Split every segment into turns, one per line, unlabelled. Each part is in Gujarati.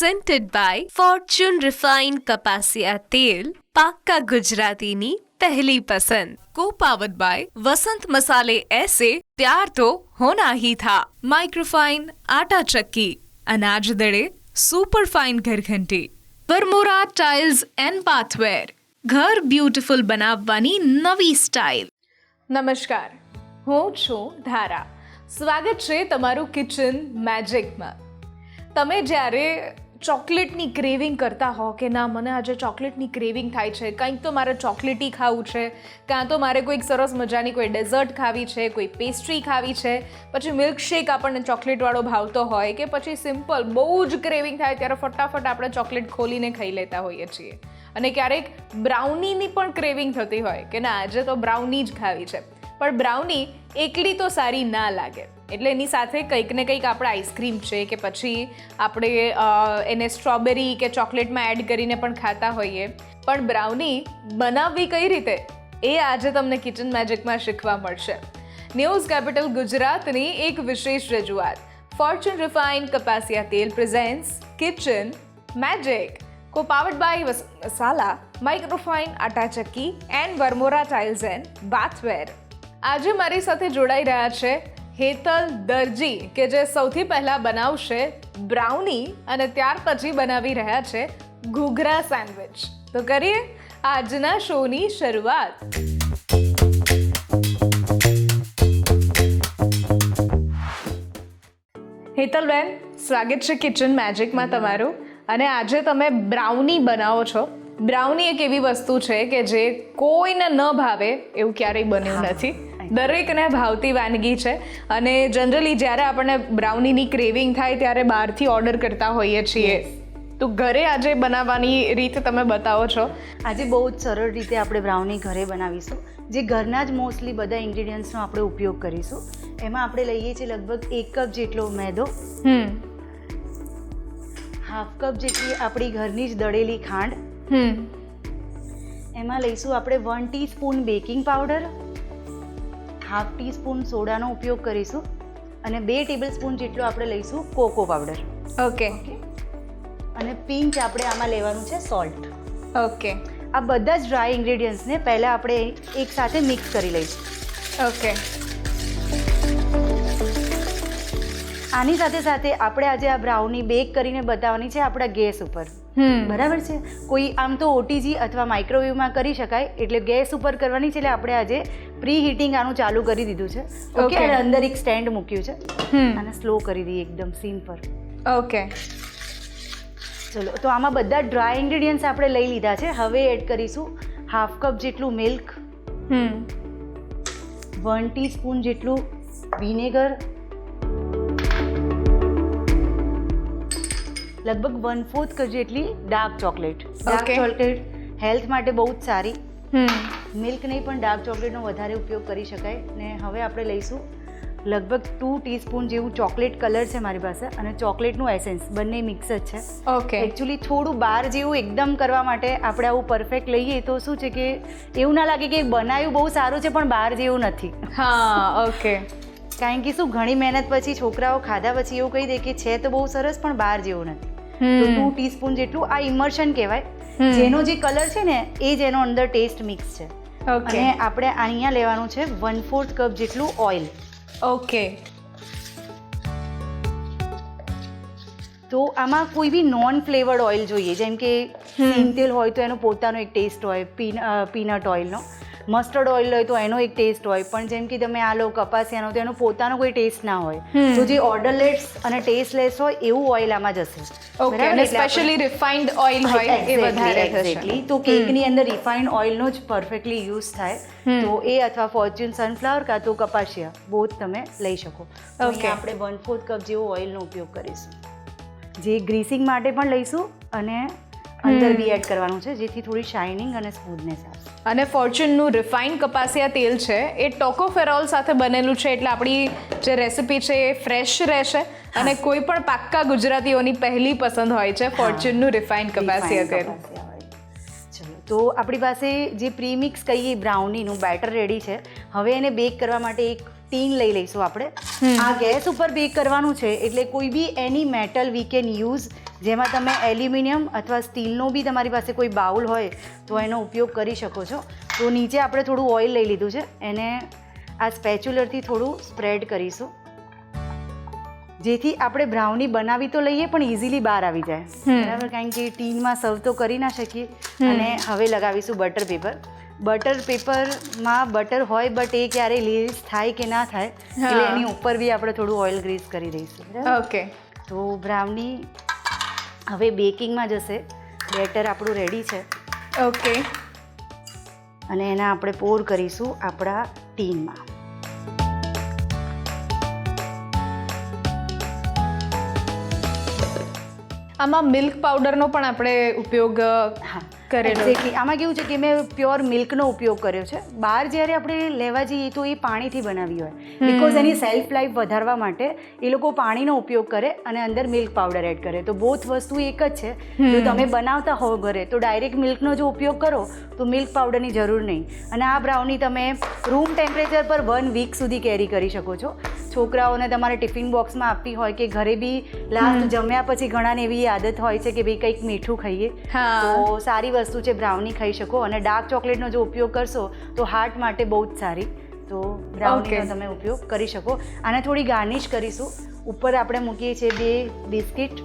presented by Fortune Refined કપાસિયા તેલ, પાક્કા ગુજરાતીની પહેલી પસંદ. Co-powered by वसंत मसाले ऐसे प्यार तो होना ही था. माइक्रोफाइन आटा चक्की, अनाज दड़े super fine घरघंटी. Varmora tiles and बाथवेर, घर ब्यूटिफुल બનાવવાની નવી સ્ટાઇલ. નમસ્કાર, હું છું ધારા. સ્વાગત છે તમારું કિચન મેજિકમાં. તમે જ્યારે ચોકલેટની ક્રેવિંગ કરતા હો કે ના મને આજે ચોકલેટની ક્રેવિંગ થાય છે, કંઈક તો મારે ચોકલેટી ખાવું છે, કાં તો મારે કોઈક સરસ મજાની કોઈ ડેઝર્ટ ખાવી છે, કોઈ પેસ્ટ્રી ખાવી છે, પછી મિલ્કશેક આપણને ચોકલેટવાળો ભાવતો હોય કે પછી સિમ્પલ બહુ જ ક્રેવિંગ થાય ત્યારે ફટાફટ આપણે ચોકલેટ ખોલીને ખાઈ લેતા હોઈએ છીએ. અને ક્યારેક બ્રાઉનીની પણ ક્રેવિંગ થતી હોય કે ના આજે તો બ્રાઉની જ ખાવી છે, પણ બ્રાઉની એકલી તો સારી ના લાગે, એટલે એની સાથે કંઈક ને કંઈક આપણે આઈસ્ક્રીમ છે કે પછી આપણે એને સ્ટ્રોબેરી કે ચોકલેટમાં એડ કરીને પણ ખાતા હોઈએ. પણ બ્રાઉની બનાવવી કઈ રીતે એ આજે તમને કિચન મેજિકમાં શીખવા મળશે. ન્યૂઝ કેપિટલ ગુજરાતની એક વિશેષ રજૂઆત ફોર્ચ્યુન રિફાઇન્ડ કપાસિયા તેલ presents kitchen magic, co-powered by Vasant Masala, microfine Atta Chakki and Varmora tiles and bathware. આજે મારી સાથે જોડાઈ રહ્યા છે હેતલ દરજી કે જે સૌથી પહેલાં બનાવશે બ્રાઉની અને ત્યાર પછી બનાવી રહ્યા છે ઘૂઘરા સેન્ડવિચ. તો કરીએ આજના શોની શરૂઆત. હેતલબેન, સ્વાગત છે કિચન મેજિકમાં તમારું. અને આજે તમે બ્રાઉની બનાવો છો. બ્રાઉની એક એવી વસ્તુ છે કે જે કોઈને ન ભાવે એવું ક્યારેય બન્યું નથી, દરેકને ભાવતી વાનગી છે. અને જનરલી જ્યારે આપણને બ્રાઉનીની ક્રેવિંગ થાય ત્યારે બહારથી ઓર્ડર કરતા હોઈએ છીએ, તો ઘરે આજે બનાવવાની રીત તમે બતાવો છો.
આજે બહુ જ સરળ રીતે આપણે બ્રાઉની ઘરે બનાવીશું, જે ઘરના જ મોસ્ટલી બધા ઇન્ગ્રીડિયન્ટ્સનો આપણે ઉપયોગ કરીશું. એમાં આપણે લઈએ છીએ લગભગ 1 કપ જેટલો મેદો, હાફ કપ જેટલી આપણી ઘરની જ દળેલી ખાંડ, એમાં લઈશું આપણે 1 teaspoon baking powder, half teaspoon સોડાનો ઉપયોગ કરીશું અને 2 ટેબલસ્પૂન જેટલો આપણે લઈશું કોકો પાવડર.
ઓકે.
અને પિંચ આપણે આમાં લેવાનું છે સોલ્ટ.
ઓકે.
આ બધા જ ડ્રાય ઇન્ગ્રેડિયન્ટ્સને પહેલાં આપણે એક સાથે મિક્સ કરી લઈશું.
ઓકે.
આની સાથે સાથે આપણે આજે આ બ્રાઉની બેક કરીને બતાવવાની છે આપણા ગેસ ઉપર. બરાબર છે. કોઈ આમ તો ઓટીજી અથવા માઇક્રોવેવમાં કરી શકાય, એટલે ગેસ ઉપર કરવાની છે. એટલે આપણે આજે પ્રી હીટિંગ આનું ચાલુ કરી દીધું છે. ઓકે. અને અંદર એક સ્ટેન્ડ મૂક્યું છે, અને સ્લો કરી દઈએ એકદમ સિમ પર.
ઓકે.
ચલો, તો આમાં બધા ડ્રાય ઇન્ગ્રેડિયન્ટ્સ આપણે લઈ લીધા છે. હવે એડ કરીશું હાફ કપ જેટલું મિલ્ક, 1 ટીસ્પૂન જેટલું વિનેગર, લગભગ 1/4 કપ જેટલી dark chocolate. Dark chocolate health માટે બહુ જ સારી. મિલ્ક નહીં પણ ડાર્ક ચોકલેટનો વધારે ઉપયોગ કરી શકાય. ને હવે આપણે લઈશું લગભગ 2 ટીસ્પૂન જેવું ચોકલેટ કલર છે મારી પાસે, અને ચોકલેટનું એસેન્સ, બંને મિક્સ જ છે.
ઓકે.
એકચ્યુઅલી થોડું બહાર જેવું એકદમ કરવા માટે આપણે આવું પરફેક્ટ લઈએ તો શું છે કે એવું ના લાગે કે બનાવ્યું બહુ સારું છે પણ બહાર જેવું નથી.
હા. ઓકે.
કારણ કે શું ઘણી મહેનત પછી છોકરાઓ ખાધા પછી એવું કહી દે કે છે તો બહુ સરસ પણ બહાર જેવું નથી. તો 2 ટીસ્પૂન જેટલું આ ઇમર્શન કહેવાય, જેનો જે કલર છે ને એ જ એનો અંદર ટેસ્ટ મિક્સ છે.
ઓકે.
અને આપણે અહીંયા લેવાનું છે 1/4 કપ જેટલું ઓઇલ.
ઓકે.
તો આમાં કોઈ બી નોન ફ્લેવર્ડ ઓઇલ જોઈએ, જેમ કે સિંગ તેલ હોય તો એનો પોતાનો એક ટેસ્ટ હોય, પીનટ ઓઇલનો, મસ્ટર્ડ ઓઇલ હોય તો એનો એક ટેસ્ટ હોય, પણ જેમ કે તમે આ લો કપાસિયાનો તો એનો પોતાનો કોઈ ટેસ્ટ ના હોય. તો જે ઓર્ડરલેસ અને ટેસ્ટલેસ હોય એવું ઓઇલ આમાં જશે.
ઓકે. અને સ્પેશિયલી રિફાઇન્ડ ઓઇલ હોય એ વધારે થશે.
તો કેકની અંદર રિફાઇન્ડ ઓઇલનો જ પરફેક્ટલી યુઝ થાય. તો એ અથવા ફોર્ચ્યુન સનફ્લાવર કાં તો કપાસિયા બોથ તમે લઈ શકો.
ઓકે.
આપણે 1/4 કપ જેવો ઓઇલનો ઉપયોગ કરીશું, જે ગ્રીસિંગ માટે પણ લઈશું અને અંદર બી એડ કરવાનું છે, જેથી થોડી શાઇનિંગ અને સ્મૂથનેસ આવે.
અને ફોર્ચ્યુનનું રિફાઇન્ડ કપાસિયા તેલ છે એ ટોકોફેરોલ સાથે બનેલું છે, એટલે આપણી જે રેસિપી છે એ ફ્રેશ રહેશે. અને કોઈ પણ પાક્કા ગુજરાતીઓની પહેલી પસંદ હોય છે ફોર્ચ્યુનનું રિફાઇન્ડ કપાસિયા તેલ.
ચલો, તો આપણી પાસે જે પ્રીમિક્સ કહીએ બ્રાઉનીનું બેટર રેડી છે. હવે એને બેક કરવા માટે એક ટીન લઈ લઈશું આપણે. આ ગેસ ઉપર બેક કરવાનું છે, એટલે કોઈ બી એની મેટલ વી કેન યુઝ, જેમાં તમે એલ્યુમિનિયમ અથવા સ્ટીલનો બી તમારી પાસે કોઈ બાઉલ હોય તો એનો ઉપયોગ કરી શકો છો. તો નીચે આપણે થોડું ઓઇલ લઈ લીધું છે, એને આ સ્પેચ્યુલરથી થોડું સ્પ્રેડ કરીશું, જેથી આપણે બ્રાઉની બનાવી તો લઈએ પણ ઇઝીલી બહાર આવી જાય. બરાબર, કારણ કે ટીનમાં સર્વ તો કરી ના શકીએ. અને હવે લગાવીશું બટર પેપર. બટર પેપરમાં બટર હોય બટ એ ક્યારે લીઝ થાય કે ના થાય એટલે એની ઉપર બી આપણે થોડું ઓઇલ ગ્રીસ કરી દઈશું.
ઓકે,
તો બ્રાઉની હવે બેકિંગમાં જશે. બેટર આપણું રેડી છે.
ઓકે,
અને એના આપણે પોર કરીશું આપણા ટીનમાં.
આમાં મિલ્ક પાવડરનો પણ આપણે ઉપયોગ કરેલો.
એક્ઝેક્ટલી. આમાં કેવું છે કે મેં પ્યોર મિલ્કનો ઉપયોગ કર્યો છે. બહાર જ્યારે આપણે લેવા જઈએ તો એ પાણીથી બનાવી હોય, બિકોઝ એની સેલ્ફ લાઈફ વધારવા માટે એ લોકો પાણીનો ઉપયોગ કરે અને અંદર મિલ્ક પાવડર એડ કરે. તો બોથ વસ્તુ એક જ છે. જો તમે બનાવતા હો ઘરે તો ડાયરેક્ટ મિલ્કનો જો ઉપયોગ કરો તો મિલ્ક પાવડરની જરૂર નહીં. અને આ બ્રાઉની તમે રૂમ ટેમ્પરેચર પર 1 વીક સુધી કેરી કરી શકો છો. છોકરાઓને તમારે ટિફિન બોક્સમાં આપવી હોય કે ઘરે બી લાસ્ટ જમ્યા પછી ઘણાને એવી આદત હોય છે કે ભાઈ કંઈક મીઠું ખાઈએ, તો સારી વસ્તુ છે, બ્રાઉની ખાઈ શકો. અને ડાર્ક ચોકલેટનો જો ઉપયોગ કરશો તો હાર્ટ માટે બહુ જ સારી. તો બ્રાઉનીનો તમે ઉપયોગ કરી શકો. આને થોડી ગાર્નિશ કરીશું. ઉપર આપણે મૂકીએ છીએ 2 બિસ્કિટ.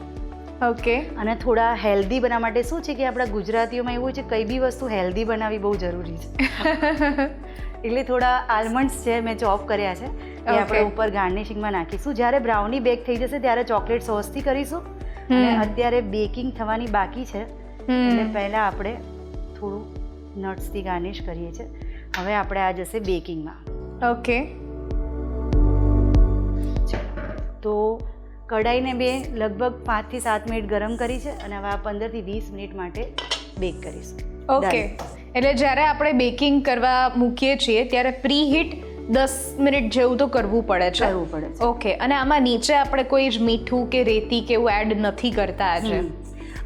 ઓકે.
અને થોડા હેલ્ધી બનાવવા માટે શું છે કે આપણા ગુજરાતીઓમાં એવું છે કઈ બી વસ્તુ હેલ્ધી બનાવવી બહુ જરૂરી છે. એટલે થોડા આલમંડ્સ છે મેં ચોપ કર્યા છે, એ આપણે ઉપર ગાર્નિશિંગમાં નાખીશું. જ્યારે બ્રાઉની બેક થઈ જશે ત્યારે ચોકલેટ સોસથી કરીશું. અને અત્યારે બેકિંગ થવાની બાકી છે એટલે પહેલાં આપણે થોડું નટ્સથી ગાર્નિશ કરીએ છીએ. હવે આપણે આ જશે બેકિંગમાં.
ઓકે.
તો કઢાઈને મેં લગભગ 5 થી 7 મિનિટ ગરમ કરી છે અને હવે આ 15 થી 20 મિનિટ માટે બેક કરીશું.
ઓકે. એટલે જ્યારે આપણે બેકિંગ કરવા મૂકીએ છીએ ત્યારે પ્રી હીટ 10 મિનિટ જેવું તો કરવું પડે છે. ઓકે. અને આમાં નીચે આપણે કોઈ જ મીઠું કે રેતી કે એવું એડ નથી કરતા આજે?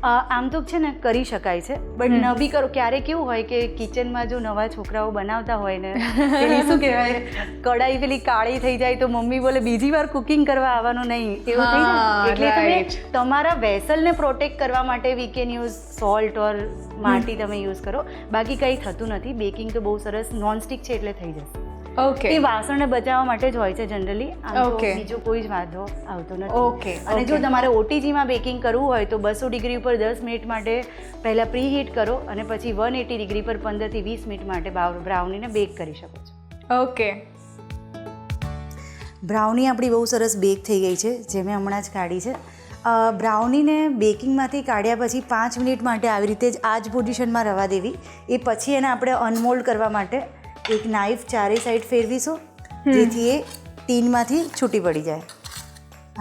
આમ તો છે ને કરી શકાય છે, બટ ન બી કરો. ક્યારેક કેવું હોય કે કિચનમાં જો નવા છોકરાઓ બનાવતા હોય ને પેલી શું કહેવાય કઢાઈ પેલી કાળી થઈ જાય તો મમ્મી બોલે બીજી વાર કુકિંગ કરવા આવવાનું નહીં, એવું થઈ જાય. એટલે તમે તમારા વેસલને પ્રોટેક્ટ કરવા માટે વી કેન યુઝ સોલ્ટ ઓર માટી તમે યુઝ કરો. બાકી કંઈ થતું નથી. બેકિંગ તો બહુ સરસ નોનસ્ટિક છે એટલે થઈ જશે.
ઓકે.
એ વાસણને બચાવવા માટે જ હોય છે જનરલી. આમ તો બીજો કોઈ જ વાંધો આવતો નથી.
ઓકે.
અને જો તમારે ઓટીજીમાં બેકિંગ કરવું હોય તો 200 ડિગ્રી ઉપર 10 મિનિટ માટે પહેલાં પ્રી હીટ કરો અને પછી 180 ડિગ્રી પર 15 થી 20 મિનિટ માટે બ્રાઉનીને બેક કરી શકો છો.
ઓકે.
બ્રાઉની આપણી બહુ સરસ બેક થઈ ગઈ છે, જે મેં હમણાં જ કાઢી છે. બ્રાઉનીને બેકિંગમાંથી કાઢ્યા પછી 5 મિનિટ માટે આવી રીતે જ આ જ પોઝિશનમાં રહેવા દેવી. એ પછી એને આપણે અનમોલ્ડ કરવા માટે એક નાઇફ ચારે સાઈડ ફેરવીશું, જેથી એ ટીનમાંથી છૂટી પડી જાય.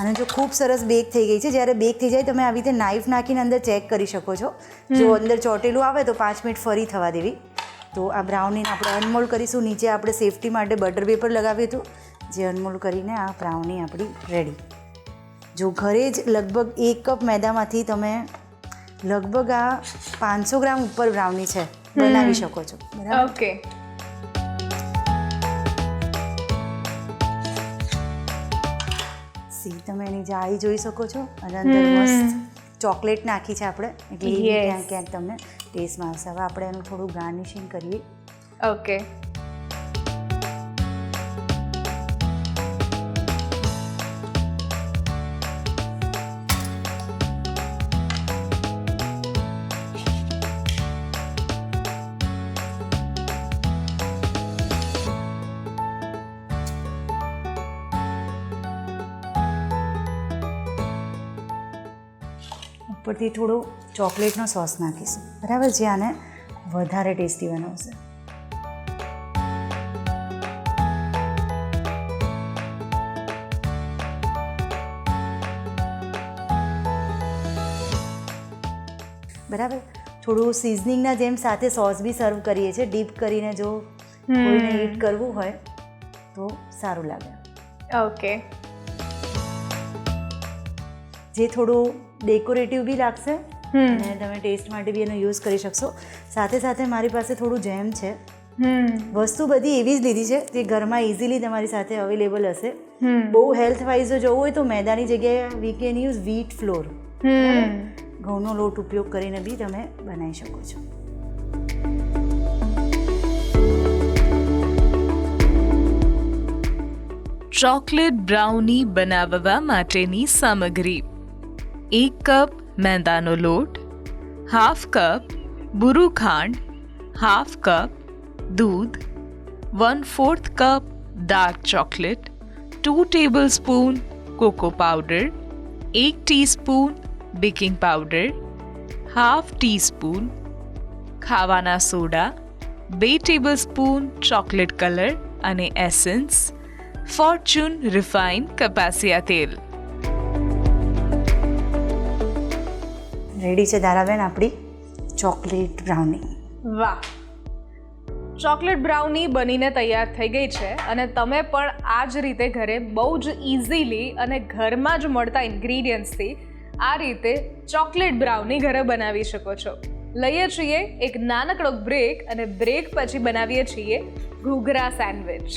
અને જો ખૂબ સરસ બેક થઈ ગઈ છે. જ્યારે બેક થઈ જાય તમે આવી રીતે નાઇફ નાખીને અંદર ચેક કરી શકો છો. જો અંદર ચોટેલું આવે તો 5 મિનિટ ફરી થવા દેવી. તો આ બ્રાઉનીને આપણે અનમોલ્ડ કરીશું. નીચે આપણે સેફટી માટે બટર પેપર લગાવ્યું હતું, જે અનમોલ્ડ કરીને આ બ્રાઉની આપણી રેડી. જો ઘરે જ લગભગ 1 કપ મેદામાંથી તમે લગભગ આ 500 ગ્રામ ઉપર બ્રાઉની છે બનાવી શકો છો. બરાબર.
ઓકે.
તમે એની જાળી જોઈ શકો છો અને અંદર મસ્ત ચોકલેટ નાખી છે આપણે, એટલે ક્યાંક ક્યાંક તમને ટેસ્ટમાં આવશે. હવે આપણે એનું થોડું ગાર્નિશિંગ કરીએ.
ઓકે.
ઉપરથી થોડો ચોકલેટનો સોસ નાખીશું. બરાબર, જે આને વધારે ટેસ્ટી બનાવશે. બરાબર. થોડું સિઝનિંગના જેમ સાથે સોસ બી સર્વ કરીએ છીએ. ડીપ કરીને જો કોઈને ઈટ કરવું હોય તો સારું લાગે.
ઓકે.
જે થોડું ડેકોરેટિવ બી લાગશે અને તમે ટેસ્ટ માટે બી એનો યુઝ કરી શકશો. સાથે સાથે મારી પાસે થોડું જેમ છે. વસ્તુ બધી એવી જ લીધી છે જે ઘરમાં ઇઝીલી તમારી સાથે અવેલેબલ હશે. બહુ હેલ્થ વાઇઝ જો જવું હોય તો મેદાની જગ્યાએ we can use wheat floor. ઘઉંનો લોટ ઉપયોગ કરીને બી તમે બનાવી શકો છો.
ચોકલેટ બ્રાઉની બનાવવા માટેની સામગ્રી: 1 કપ મેંદાનો લોટ, હાફ કપ બુરુ ખાંડ, હાફ કપ દૂધ, 1/4 cup dark chocolate, 2 tablespoon cocoa powder, 1 teaspoon baking powder, half teaspoon ખાવાના સોડા, 2 ટેબલસ્પૂન ચોકલેટ કલર અને એસેન્સ, ફોર્ચ્યુન રિફાઇન્ડ કપાસિયા તેલ.
રેડી છે ધારાબેન આપણી ચોકલેટ બ્રાઉની.
વાહ, ચોકલેટ બ્રાઉની બનીને તૈયાર થઈ ગઈ છે અને તમે પણ આ જ રીતે ઘરે બહુ જ ઇઝીલી અને ઘરમાં જ મળતા ઇન્ગ્રીડિયન્ટ્સથી આ રીતે ચોકલેટ બ્રાઉની ઘરે બનાવી શકો છો. લઈએ છીએ એક નાનકડો બ્રેક અને બ્રેક પછી બનાવીએ છીએ ઘૂઘરા sandwich.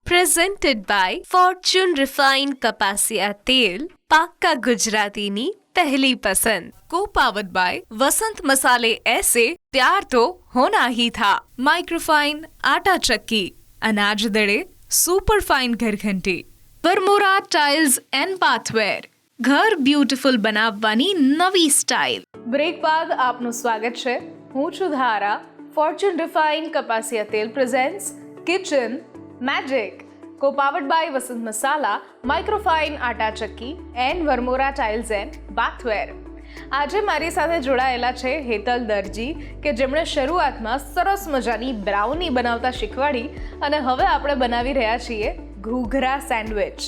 Presented by Fortune refined કપાસિયા તેલ, પાક્કા ગુજરાતીની પહેલી પસંદ. को पावर्ड बाय वसंत मसाले ऐसे प्यार तो होना ही था. माइक्रोफाइन आटा चक्की, अनाज दड़े सुपर फाइन घरघंटी, वरमोरा टाइल्स एंड बाथवेर, ઘર બ્યુટીફુલ બનાવવાની નવી સ્ટાઇલ. બ્રેક બાદ આપનું સ્વાગત છે. હું છું ધારા. ફોર્ચ્યુન રિફાઇન્ડ કપાસિયા તેલ presents kitchen magic, co powered by Vasant Masala, microfine Atta Chakki and Varmora tiles and bathware. આજે મારી સાથે જોડાયેલા છે હેતલ દરજી, કે જેમણે શરૂઆતમાં સરસ મજાની બ્રાઉની બનાવતા શીખવાડી અને હવે આપણે બનાવી રહ્યા છીએ ઘૂઘરા સેન્ડવિચ.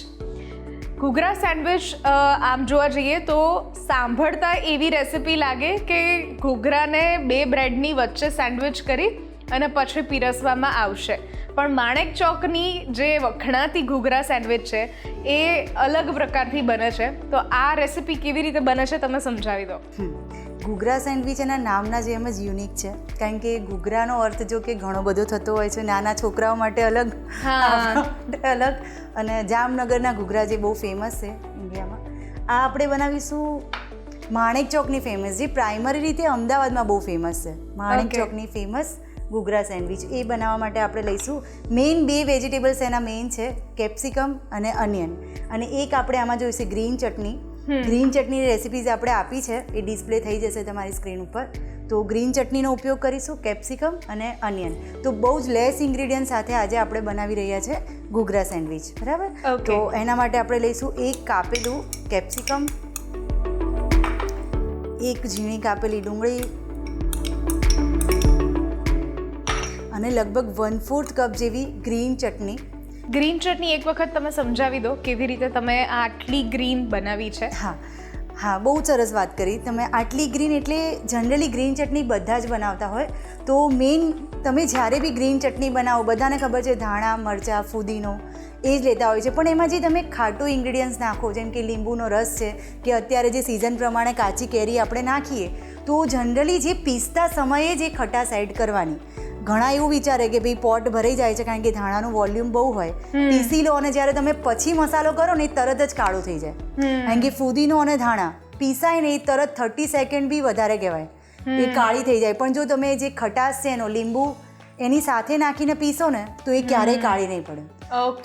ઘૂઘરા સેન્ડવિચ આમ જોવા જઈએ તો સાંભળતા એવી રેસિપી લાગે કે ઘૂઘરાને 2 બ્રેડની વચ્ચે સેન્ડવિચ કરી અને પછી પીરસવામાં આવશે, પણ માણેક ચોકની જે વખણાતી ઘૂઘરા સેન્ડવિચ છે એ અલગ પ્રકારથી બને છે. તો આ રેસિપી કેવી રીતે બને છે તમે સમજાવી દો.
ઘૂઘરા સેન્ડવિચ એના નામના જેમ જ યુનિક છે, કારણ કે ઘૂઘરાનો અર્થ જો કે ઘણો બધો થતો હોય છે. નાના છોકરાઓ માટે અલગ, અલગ, અને જામનગરના ઘૂઘરા જે બહુ ફેમસ છે ઇન્ડિયામાં. આ આપણે બનાવીશું માણેક ચોકની ફેમસ, જે પ્રાઇમરી રીતે અમદાવાદમાં બહુ ફેમસ છે. માણેક ચોકની ફેમસ ઘૂઘરા સેન્ડવિચ એ બનાવવા માટે આપણે લઈશું મેઇન 2 વેજીટેબલ્સ. એના મેઇન છે કેપ્સિકમ અને અનિયન, અને એક આપણે આમાં જોઈશે ગ્રીન ચટણી. ગ્રીન ચટણીની રેસિપીઝ આપણે આપી છે, એ ડિસ્પ્લે થઈ જશે તમારી સ્ક્રીન ઉપર. તો ગ્રીન ચટણીનો ઉપયોગ કરીશું, કેપ્સિકમ અને અનિયન. તો બહુ જ લેસ ઇન્ગ્રીડિયન્ટ સાથે આજે આપણે બનાવી રહ્યા છે ઘૂઘરા સેન્ડવિચ, બરાબર? તો એના માટે આપણે લઈશું એક કાપેલું કેપ્સિકમ, એક ઝીણી કાપેલી ડુંગળી અને લગભગ 1/4 કપ જેવી ગ્રીન ચટણી.
ગ્રીન ચટણી એક વખત તમે સમજાવી દો કેવી રીતે તમે આટલી ગ્રીન બનાવી છે.
હા, બહુ સરસ વાત કરી તમે. આટલી ગ્રીન એટલે જનરલી ગ્રીન ચટણી બધા જ બનાવતા હોય. તો મેઇન તમે જ્યારે બી ગ્રીન ચટણી બનાવો, બધાને ખબર છે ધાણા, મરચાં, ફુદીનો એ જ લેતા હોય છે, પણ એમાં જે તમે ખાટું ઇન્ગ્રીડિયન્ટ્સ નાખો, જેમ કે લીંબુનો રસ છે, કે અત્યારે જે સિઝન પ્રમાણે કાચી કેરી આપણે નાખીએ, તો જનરલી જે પીસતા સમયે જ એ ખટાશ એડ કરવાની. ઘણા એવું વિચારે કે ભાઈ પોટ ભરાઈ જાય છે કારણ કે ધાણાનું વોલ્યુમ બહુ હોય, પીસી લો અને જ્યારે તમે પછી મસાલો કરો ને એ તરત જ કાળું થઈ જાય. કારણ કે ફુદીનો અને ધાણા પીસાય ને એ તરત 30 સેકન્ડ બી વધારે કહેવાય, એ કાળી થઈ જાય. પણ જો તમે જે ખટાશ છે એનો લીંબુ એની સાથે નાખીને પીસો ને તો એ ક્યારેય કાળી નહીં પડે.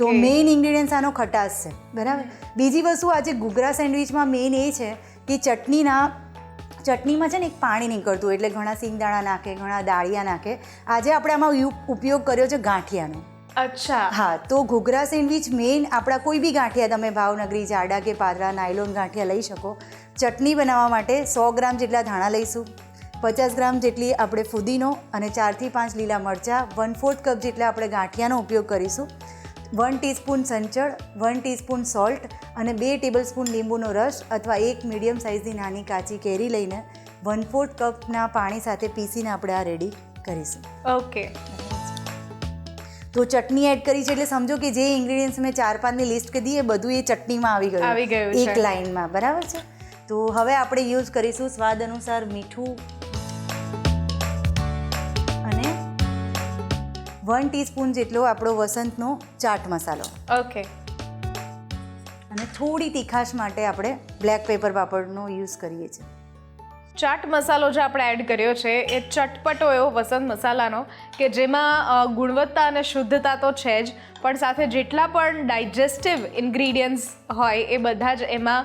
તો મેઇન ઇન્ગ્રીડિયન્ટ્સ આનો ખટાશ છે, બરાબર? બીજી વસ્તુ આજે ઘૂઘરા સેન્ડવિચમાં મેઇન એ છે કે ચટણીમાં છે ને એક પાણી નીકળતું, એટલે ઘણા સિંગદાણા નાખે, ઘણા દાળિયા નાખે. આજે આપણે આમાં ઉપયોગ કર્યો છે ગાંઠિયાનો.
અચ્છા.
હા, તો ઘૂઘરા સેન્ડવિચ મેઇન આપણા કોઈ બી ગાંઠિયા, તમે ભાવનગરી, જાડા કે પાતળા, નાયલોન ગાંઠિયા લઈ શકો. ચટણી બનાવવા માટે 100 ગ્રામ જેટલા ધાણા લઈશું, 50 ગ્રામ જેટલી આપણે ફુદીનો અને 4 થી 5 લીલા મરચાં, 1/4 કપ જેટલા આપણે ગાંઠિયાનો ઉપયોગ કરીશું, 1 ટીસ્પૂન સંચળ, 1 ટીસ્પૂન સોલ્ટ અને 2 ટેબલસ્પૂન લીંબુનો રસ અથવા એક મીડિયમ સાઇઝની નાની કાચી કેરી લઈને 1/4 કપના પાણી સાથે પીસીને આપણે આ રેડી કરીશું.
ઓકે.
તો ચટણી એડ કરી છે એટલે સમજો કે જે ઇન્ગ્રીડિયન્ટ્સ મેં 4-5ની લિસ્ટ કરી એ બધું એ ચટણીમાં આવી ગયું એક લાઇનમાં, બરાબર છે? તો હવે આપણે યુઝ કરીશું સ્વાદ અનુસાર મીઠું અને 1 ટીસ્પૂન જેટલો આપણો વસંતનો ચાટ મસાલો,
ઓકે,
અને થોડી તીખાશ માટે આપણે બ્લેક પેપર પાપડનો યુઝ કરીએ છીએ.
ચાટ મસાલો જે આપણે એડ કર્યો છે એ ચટપટો એવો વસંત મસાલાનો કે જેમાં ગુણવત્તા અને શુદ્ધતા તો છે જ, પણ સાથે જેટલા પણ ડાયજેસ્ટિવ ઇન્ગ્રીડિયન્ટ્સ હોય એ બધા જ એમાં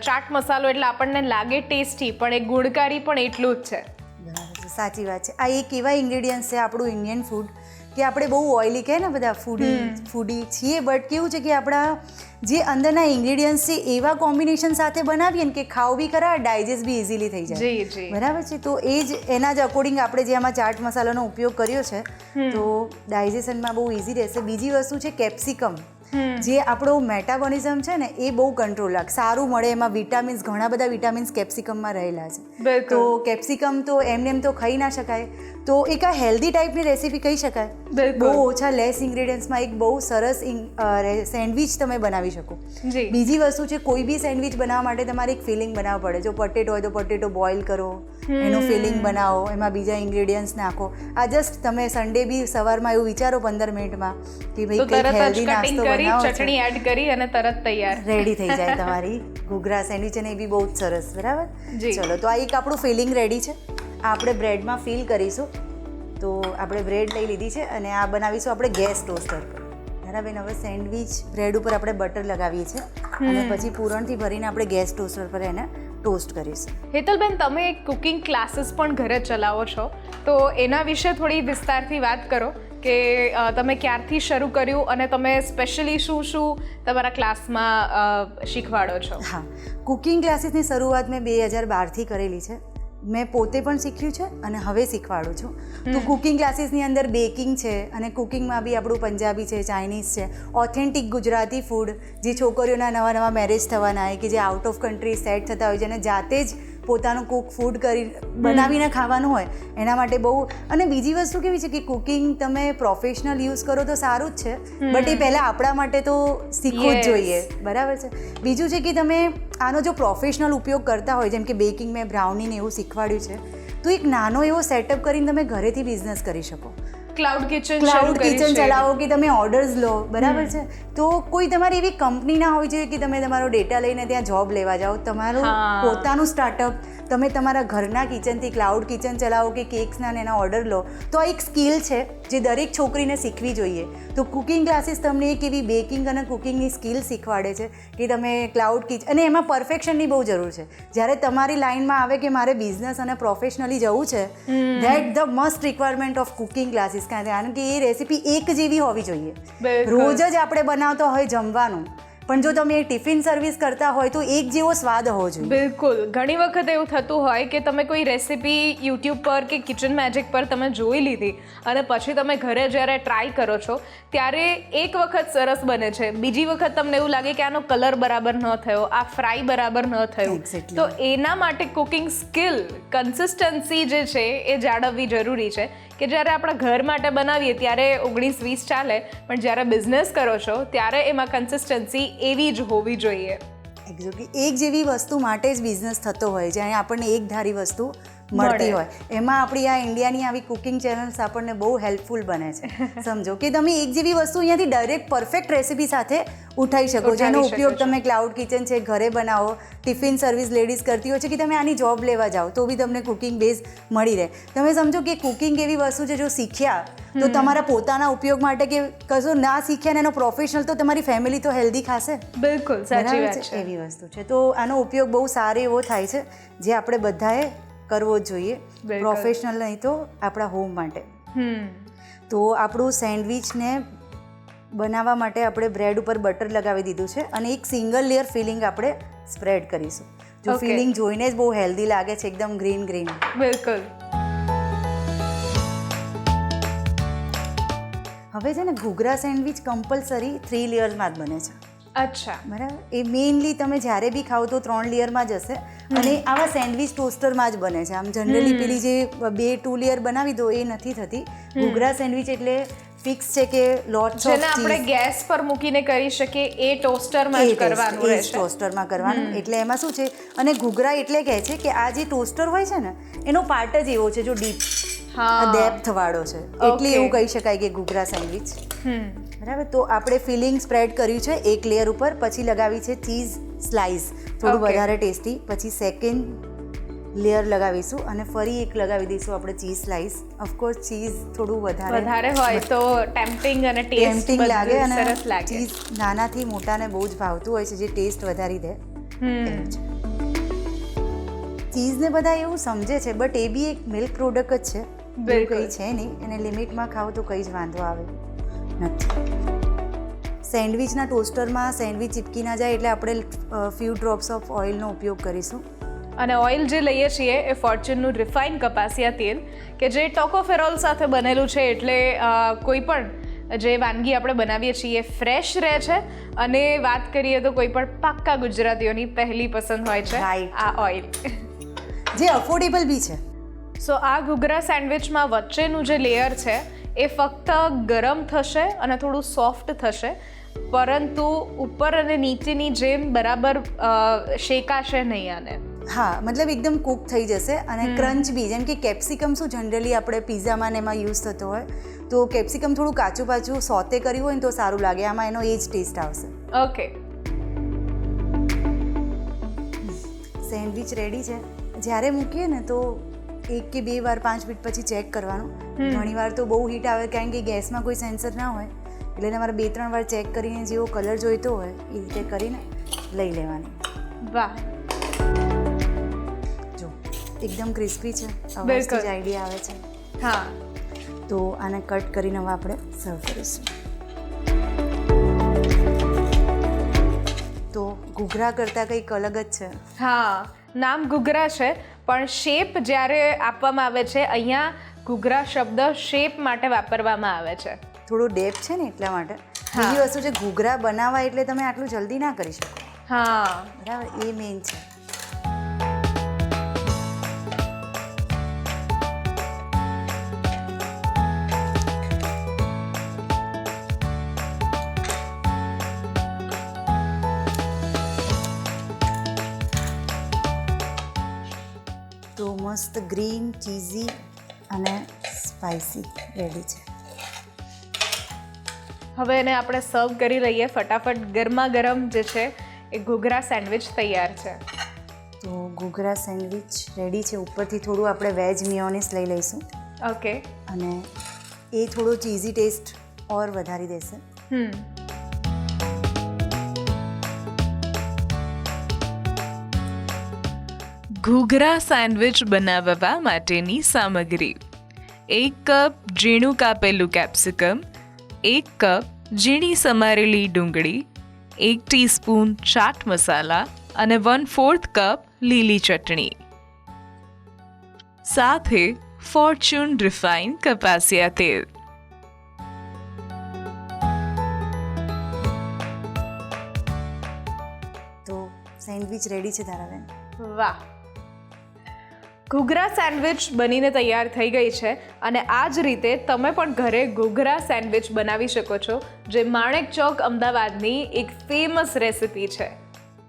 ચાટ મસાલો એટલે આપણને લાગે ટેસ્ટી પણ એ ગુણકારી પણ એટલું જ છે.
બરાબર છે, સાચી વાત છે. આ એક એવા ઇન્ગ્રેડિયન્ટ્સ છે આપણું ઇન્ડિયન ફૂડ કે આપણે બહુ ઓઇલી કહે ને બધા ફૂડી છીએ, બટ કેવું છે કે આપણા જે અંદરના ઇન્ગ્રેડિયન્ટ્સ છે એવા કોમ્બિનેશન સાથે બનાવીએ ને કે ખાવ બી ખરા, ડાયજેસ્ટ બી ઇઝીલી થઈ જાય.
જી જી,
બરાબર છે. તો એ જ એના જ અકોર્ડિંગ આપણે જે આમાં ચાટ મસાલાનો ઉપયોગ કર્યો છે તો ડાયજેશનમાં બહુ ઇઝી રહેશે. બીજી વસ્તુ છે કેપ્સિકમ, જે આપણો મેટાબોલિઝમ છે ને એ બહુ કંટ્રોલ રાખે, સારું મળે. એમાં વિટામિન્સ, ઘણા બધા વિટામિન્સ કેપ્સિકમમાં રહેલા છે. તો કેપ્સિકમ તો એમને એમ તો ખાઈ ના શકાય, તો એક આ હેલ્ધી ટાઈપની રેસીપી કહી શકાય. બહુ ઓછા લેસ ઇન્ગ્રેડિયન્ટ્સમાં એક બહુ સરસ સેન્ડવિચ તમે બનાવી શકો. બીજી વસ્તુ છે, કોઈ બી સેન્ડવિચ બનાવવા માટે તમારે એક ફિલિંગ બનાવવા પડે. જો પટેટો હોય તો પટેટો બોઇલ કરો, એનું ફિલિંગ બનાવો, એમાં બીજા ઇન્ગ્રેડિયન્ટ્સ નાખો. આ જસ્ટ તમે સન્ડે બી સવારમાં એવું વિચારો 15 મિનિટમાં કે ભાઈ કંઈક હેલ્ધી નાસ્તો બનાવો,
ચટણી એડ કરી અને તરત તૈયાર,
રેડી થઈ જાય તમારી ઘૂઘરા સેન્ડવિચ, અને એ બી બહુ જ સરસ. બરાબર. ચલો, તો આ એક આપણું ફિલિંગ રેડી છે. આ આપણે બ્રેડમાં ફિલ કરીશું. તો આપણે બ્રેડ લઈ લીધી છે અને આ બનાવીશું આપણે ગેસ ટોસ્ટર પર. બરાબર. હવે સેન્ડવિચ બ્રેડ ઉપર આપણે બટર લગાવીએ છીએ અને પછી પૂરણથી ભરીને આપણે ગેસ ટોસ્ટર પર એને ટોસ્ટ કરીશું.
હેતલબેન, તમે એક કુકિંગ ક્લાસીસ પણ ઘરે ચલાવો છો, તો એના વિશે થોડી વિસ્તારથી વાત કરો કે તમે ક્યારથી શરૂ કર્યું અને તમે સ્પેશિયલી શું શું તમારા ક્લાસમાં શીખવાડો છો?
હા, કુકિંગ ક્લાસીસની શરૂઆત મેં 2012થી કરેલી છે. મેં પોતે પણ શીખ્યું છે અને હવે શીખવાડું છું. તો કુકિંગ ક્લાસીસની અંદર બેકિંગ છે અને કુકિંગમાં બી આપણું પંજાબી છે, ચાઇનીઝ છે, ઓથેન્ટિક ગુજરાતી ફૂડ, જે છોકરીઓના નવા નવા મેરેજ થવાના હોય કે જે આઉટ ઓફ કન્ટ્રી સેટ થતા હોય, જેને જાતે જ પોતાનું કુક ફૂડ કરી બનાવીને ખાવાનું હોય, એના માટે બહુ. અને બીજી વસ્તુ કેવી છે કે કુકિંગ તમે પ્રોફેશનલ યુઝ કરો તો સારું જ છે, બટ એ પહેલાં આપણા માટે તો શીખવું જ જોઈએ. બરાબર છે. બીજું છે કે તમે આનો જો પ્રોફેશનલ ઉપયોગ કરતા હોય, જેમ કે બેકિંગ, મેં બ્રાઉનીને એવું શીખવાડ્યું છે, તો એક નાનો એવો સેટઅપ કરીને તમે ઘરેથી બિઝનેસ કરી શકો. ક્લાઉડ કિચન ચલાવો કે તમે ઓર્ડર્સ લો. બરાબર છે. તો કોઈ તમારી એવી કંપની ના હોવી જોઈએ કે તમે તમારો ડેટા લઈને ત્યાં જોબ લેવા જાઓ. તમારું પોતાનું સ્ટાર્ટઅપ, તમે તમારા ઘરના કિચનથી ક્લાઉડ કિચન ચલાવો કે કેક્સના ને એના ઓર્ડર લો. તો આ એક સ્કિલ છે જે દરેક છોકરીને શીખવી જોઈએ. તો કુકિંગ ક્લાસીસ તમને એક એવી બેકિંગ અને કુકિંગની સ્કિલ શીખવાડે છે કે તમે ક્લાઉડ કિચન, અને એમાં પરફેક્શનની બહુ જરૂર છે. જ્યારે તમારી લાઈનમાં આવે કે મારે બિઝનેસ અને પ્રોફેશનલી જવું છે, that the must requirement of cooking classes. કારણ કે એ રેસીપી એક જેવી હોવી જોઈએ. રોજ જ આપણે બનાવતા હોય જમવાનું, પણ જો તમે ટિફિન સર્વિસ કરતા હોય તો એક જેવો સ્વાદ હોવો જોઈએ.
બિલકુલ. ઘણી વખત એવું થતું હોય કે તમે કોઈ રેસીપી યુટ્યુબ પર કે કિચન મેજિક પર તમે જોઈ લીધી અને પછી તમે ઘરે જ્યારે ટ્રાય કરો છો ત્યારે એક વખત સરસ બને છે, બીજી વખત તમને એવું લાગે કે આનો કલર બરાબર ન થયો, આ ફ્રાય બરાબર ન થયું. તો એના માટે કુકિંગ સ્કિલ, કન્સિસ્ટન્સી જે છે એ જાળવવી જરૂરી છે કે જ્યારે આપણા ઘર માટે બનાવીએ ત્યારે 19-20 ચાલે, પણ જ્યારે બિઝનેસ કરો છો ત્યારે એમાં કન્સિસ્ટન્સી એવી જ હોવી જોઈએ.
એક્ઝેક્ટલી. એક જેવી વસ્તુ માટે જ બિઝનેસ થતો હોય, જ્યાં આપણને એક ધારી વસ્તુ મળતી હોય. એમાં આપણી આ ઇન્ડિયાની આવી કુકિંગ ચેનલ્સ આપણને બહુ હેલ્પફુલ બને છે. સમજો કે તમે એક જેવી વસ્તુ અહીંયાથી ડાયરેક્ટ પરફેક્ટ રેસીપી સાથે ઉઠાવી શકો, જેનો ઉપયોગ તમે ક્લાઉડ કિચન છે ઘરે બનાવો, ટિફિન સર્વિસ લેડીઝ કરતી હોય છે કે તમે આની જોબ લેવા જાઓ તો બી તમને કુકિંગ બેઝ મળી રહે. તમે સમજો કે કુકિંગ એવી વસ્તુ છે, જો શીખ્યા તો તમારા પોતાના ઉપયોગ માટે કે કશું ના શીખ્યા ને એનો પ્રોફેશનલ, તો તમારી ફેમિલી તો હેલ્ધી ખાશે.
બિલકુલ સાચી વાત છે.
એવી વસ્તુ છે. તો આનો ઉપયોગ બહુ સારો એવો થાય છે, જે આપણે બધાએ કરવો જ જોઈએ. પ્રોફેશનલ નહીં તો આપણા હોમ માટે. તો આપણું સેન્ડવિચને બનાવવા માટે આપણે બ્રેડ ઉપર બટર લગાવી દીધું છે અને એક સિંગલ લેયર ફિલિંગ આપણે સ્પ્રેડ કરીશું. જો ફિલિંગ જોઈને જ બહુ હેલ્ધી લાગે છે, એકદમ ગ્રીન ગ્રીન.
બિલકુલ.
હવે છે ને ઘૂઘરા સેન્ડવિચ કમ્પલસરી 3 લેયર્સમાં જ બને છે.
અચ્છા.
બરાબર. એ મેઇનલી તમે જ્યારે બી ખાઓ તો 3 લેયરમાં જ હશે અને આવા સેન્ડવિચ ટોસ્ટરમાં જ બને છે. આમ જનરલી પેલી જે 2 લેયર બનાવી દો એ નથી થતી. ઘૂઘરા સેન્ડવિચ એટલે ફિક્સ છે કે લોટ્સ ઓફ
જેને આપણે ગેસ પર મૂકીને કરી શકીએ એ ટોસ્ટરમાં જ કરવાનું રહેશે.
ટોસ્ટરમાં કરવાનું. એટલે એમાં શું છે, અને ઘૂઘરા એટલે કહે છે કે આ જે ટોસ્ટર હોય છે ને એનો પાર્ટ જ એવો છે, જો ડીપ આ ડેપ્થ વાળો છે એટલે એવું કહી શકાય કે ઘૂઘરા સેન્ડવિચ. બરાબર, તો આપણે ફિલિંગ સ્પ્રેડ કર્યું છે એક લેયર ઉપર, પછી લગાવી છે ચીઝ સ્લાઇસ થોડું વધારે ટેસ્ટી, પછી સેકન્ડ લેયર લગાવીશું અને ફરી એક લગાવી દઈશું આપણે ચીઝ સ્લાઇસ. ઓફકોર્સ ચીઝ થોડું વધારે
હોય તો ટેમ્પટિંગ અને
ટેમ્પટિંગ લાગે અને ચીઝ નાનાથી મોટાને બહુ જ ભાવતું હોય છે, જે ટેસ્ટ વધારી દે. ચીઝને બધા એવું સમજે છે, બટ એ બી એક મિલ્ક પ્રોડક્ટ જ છે, કંઈ છે નહીં. એને લિમિટમાં ખાવ તો કંઈ જ વાંધો આવે નથી. સેન્ડવિચના ટોસ્ટરમાં સેન્ડવિચ ચીપકી ના જાય એટલે આપણે ફ્યુ ડ્રોપ્સ ઓફ ઓઇલનો ઉપયોગ કરીશું.
અને ઓઇલ જે લઈએ છીએ એ ફોર્ચ્યુનનું રિફાઇન કપાસિયા તેલ, કે જે ટોકોફેરોલ સાથે બનેલું છે, એટલે કોઈ પણ જે વાનગી આપણે બનાવીએ છીએ એ ફ્રેશ રહે છે. અને વાત કરીએ તો કોઈ પણ પાક્કા ગુજરાતીઓની પહેલી પસંદ હોય છે આ ઓઇલ,
જે અફોર્ડેબલ બી છે.
સો આ ઘૂઘરા સેન્ડવિચમાં વચ્ચેનું જે લેયર છે એ ફક્ત ગરમ થશે અને થોડું સોફ્ટ થશે, પરંતુ ઉપર અને નીચેની જેમ બરાબર શેકાશે નહીં આને.
હા, મતલબ એકદમ કૂક થઈ જશે અને ક્રંચ બી, જેમ કે કેપ્સિકમ શું જનરલી આપણે પિઝામાં ને એમાં યુઝ થતો હોય, તો કેપ્સિકમ થોડું કાચું પાછું સોતે કર્યું હોય ને તો સારું લાગે, આમાં એનો એ જ ટેસ્ટ આવશે.
ઓકે,
સેન્ડવિચ રેડી છે. જ્યારે મૂકીએ ને તો 1 કે 2 વાર 5 મિનિટ પછી ચેક કરવાનું. ઘણીવાર તો બહુ હીટ આવે, કારણ કે ગેસમાં કોઈ સેન્સર ના હોય, એટલે તમારે 2-3 વાર ચેક કરીને જેવો કલર જોઈતો હોય એ રીતે કરીને લઈ લેવાની.
વાહ,
એકદમ ક્રિસ્પી છે, અવાજથી જ આઈડિયા આવે છે.
હા,
તો આને કટ કરીને હવે આપણે સર્વ કરીશું. તો ઘૂઘરા કરતાં કંઈક અલગ જ છે.
હા, નામ ઘૂઘરા છે, પણ શેપ જ્યારે આપવામાં આવે છે, અહીંયા ઘૂઘરા શબ્દ શેપ માટે વાપરવામાં આવે છે.
થોડો ડેપ છે ને એટલા માટે. બીજી વસ્તુ છે, ઘૂઘરા બનાવવા એટલે તમે આટલું જલ્દી ના કરી શકો.
હા,
બરાબર, એ મેઇન છે. તો મસ્ત ગ્રીન, ચીઝી અને સ્પાઇસી રેડી છે.
હવે એને આપણે સર્વ કરી લઈએ ફટાફટ. ગરમા ગરમ જે છે એ ઘૂઘરા સેન્ડવિચ તૈયાર છે.
તો ઘૂઘરા સેન્ડવિચ રેડી છે. ઉપરથી થોડું આપણે વેજ મિયોનીસ લઈ લઈશું.
ઓકે,
અને એ થોડો ચીઝી ટેસ્ટ ઓર વધારી દેશે.
ઘૂઘરા સેન્ડવિચ બનાવવા માટેની સામગ્રી: 1 કપ ઝીણું કાપેલું કેપ્સિકમ, 1 કપ ઝીણી સમારેલી ડુંગળી, 1 ટીસ્પૂન ચાટ મસાલા અને 1/4 કપ લીલી ચટણી. સાથે ફોર્ચ્યુન રિફાઇન કપાસિયા તેલ.
તો સેન્ડવિચ રેડી છે ધારાબેન.
વાહ, ઘૂઘરા સેન્ડવિચ બનીને તૈયાર થઈ ગઈ છે. અને આ જ રીતે તમે પણ ઘરે ઘૂઘરા સેન્ડવિચ બનાવી શકો છો, જે માણેક ચોક અમદાવાદની એક ફેમસ રેસિપી છે.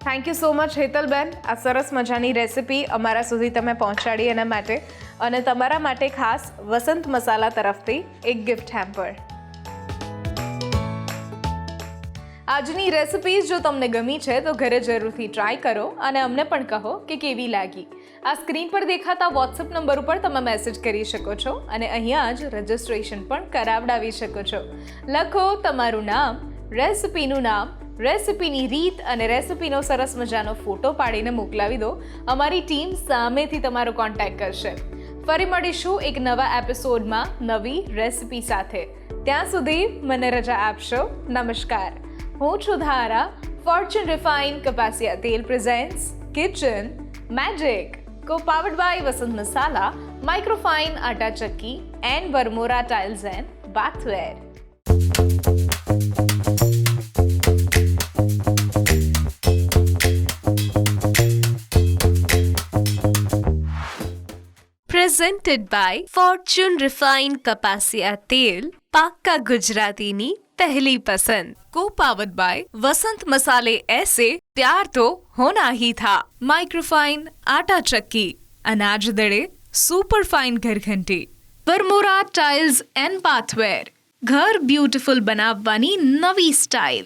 Thank you so much Hetalben, આ સરસ મજાની રેસિપી અમારા સુધી તમે પહોંચાડી એના માટે. અને તમારા માટે ખાસ વસંત મસાલા તરફથી એક ગિફ્ટ હેમ્પર. આજની રેસિપીઝ જો તમને ગમી છે તો ઘરે જરૂરથી ટ્રાય કરો અને અમને પણ કહો કે કેવી લાગી. આ સ્ક્રીન પર દેખાતા વોટ્સએપ નંબર ઉપર તમે મેસેજ કરી શકો છો અને અહીંયા જ રજિસ્ટ્રેશન પણ કરાવડાવી શકો છો. લખો તમારું નામ, રેસિપીનું નામ, રેસિપીની રીત અને રેસિપીનો સરસ મજાનો ફોટો પાડીને મોકલાવી દો. અમારી ટીમ સામેથી તમારો કોન્ટેક્ટ કરશે. ફરી મળીશું એક નવા એપિસોડમાં નવી રેસિપી સાથે. ત્યાં સુધી મને રજા આપશો. નમસ્કાર. હું છું ધારા. ફોર્ચ્યુન રિફાઇન કપાસિયા તેલ presents kitchen magic, co-powered by Vasant Masala, microfine Atta Chakki and Varmora tiles and bathware. Presented by Fortune Refined કપાસિયા તેલ, પાક્કા ગુજરાતીની पहली पसंद. Co-powered by वसंत मसाले ऐसे प्यार तो होना ही था. माइक्रोफाइन आटा चक्की, अनाज दड़े सुपर फाइन घरघंटी. વરમોરા ટાઇલ્સ એન્ડ પાથવેર, ઘર બ્યુટીફુલ બનાવવાની નવી સ્ટાઇલ.